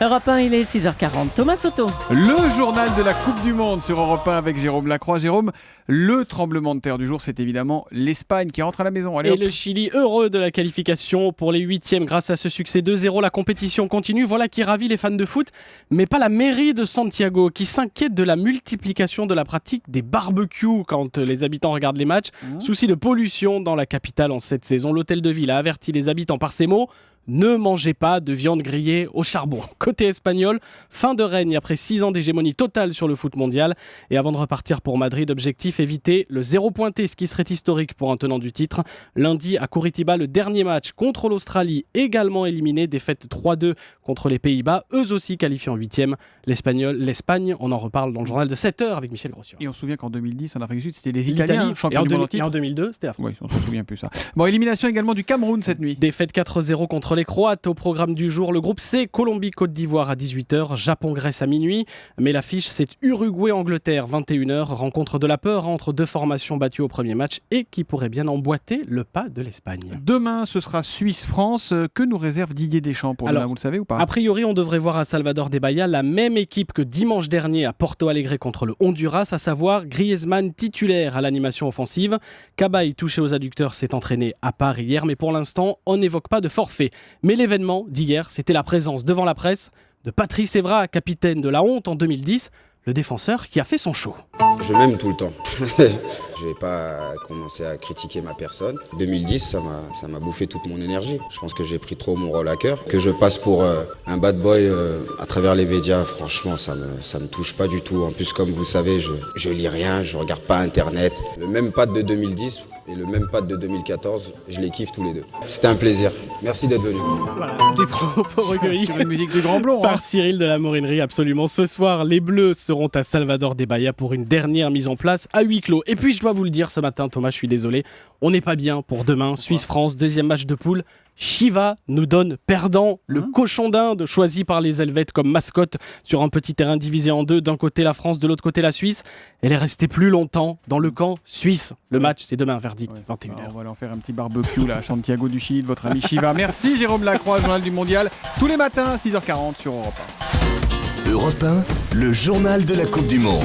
Europe 1, il est 6h40. Thomas Soto. Le journal de la Coupe du Monde sur Europe 1 avec Jérôme Lacroix. Jérôme, le tremblement de terre du jour, c'est évidemment l'Espagne qui rentre à la maison. Allez, et hop. le Chili heureux de la qualification pour les huitièmes grâce à ce succès 2-0. La compétition continue, voilà qui ravit les fans de foot, mais pas la mairie de Santiago qui s'inquiète de la multiplication de la pratique des barbecues quand les habitants regardent les matchs. Souci de pollution dans la capitale en cette saison. L'hôtel de ville a averti les habitants par ces mots: ne mangez pas de viande grillée au charbon. Côté espagnol, fin de règne après 6 ans d'hégémonie totale sur le foot mondial. Et avant de repartir pour Madrid, objectif éviter le 0 pointé, ce qui serait historique pour un tenant du titre. Lundi à Curitiba, le dernier match contre l'Australie, également éliminé, défaite 3-2 contre les Pays-Bas, eux aussi qualifiés en 8e. L'Espagne, on en reparle dans le journal de 7h avec Michel Grossier. Et on se souvient qu'en 2010, en Afrique du Sud, c'était les Italiens, champions du monde en Et titre. en 2002, c'était la France. Oui, on s'en souvient plus ça. Bon, élimination également du Cameroun cette nuit. Défaite 4-0 contre les Croates. Au programme du jour, le groupe C, Colombie-Côte d'Ivoire à 18h, Japon-Grèce à minuit. Mais l'affiche, c'est Uruguay-Angleterre, 21h. Rencontre de la peur entre deux formations battues au premier match et qui pourrait bien emboîter le pas de l'Espagne. Demain, ce sera Suisse-France. Que nous réserve Didier Deschamps pour demain, vous le savez ou pas? A priori, on devrait voir à Salvador de Bahia la même équipe que dimanche dernier à Porto Alegre contre le Honduras, à savoir Griezmann titulaire à l'animation offensive. Cabaye, touché aux adducteurs, s'est entraîné à part hier, mais pour l'instant, on n'évoque pas de forfait. Mais l'événement d'hier, c'était la présence devant la presse de Patrice Evra, capitaine de la honte en 2010, le défenseur qui a fait son show. Je m'aime tout le temps. Je vais pas commencer à critiquer ma personne. 2010, ça m'a bouffé toute mon énergie. Je pense que j'ai pris trop mon rôle à cœur. Que je passe pour un bad boy à travers les médias, franchement, ça me touche pas du tout. En plus, comme vous savez, je lis rien, je regarde pas Internet. Le même pad de 2010 et le même pad de 2014, je les kiffe tous les deux. C'était un plaisir. Merci d'être venu. Voilà, des propos recueillis Sur une musique du Grand Blond. par Cyril de la Morinerie, absolument. Ce soir, les Bleus seront à Salvador de Bahia pour une dernière mise en place à huis clos. Et puis, je dois vous le dire ce matin, Thomas, je suis désolé, on n'est pas bien pour demain. Suisse-France, deuxième match de poule. Chiva nous donne perdant, le cochon d'Inde choisi par les Helvètes comme mascotte sur un petit terrain divisé en deux. D'un côté la France, de l'autre côté la Suisse. Elle est restée plus longtemps dans le camp suisse. Le match, c'est demain, verdict, 21h. Alors, on va leur faire un petit barbecue là, à Santiago du Chili de votre ami Chiva. Merci Jérôme Lacroix, journal du Mondial, tous les matins à 6h40 sur Europe 1. Europe 1, le journal de la Coupe du Monde.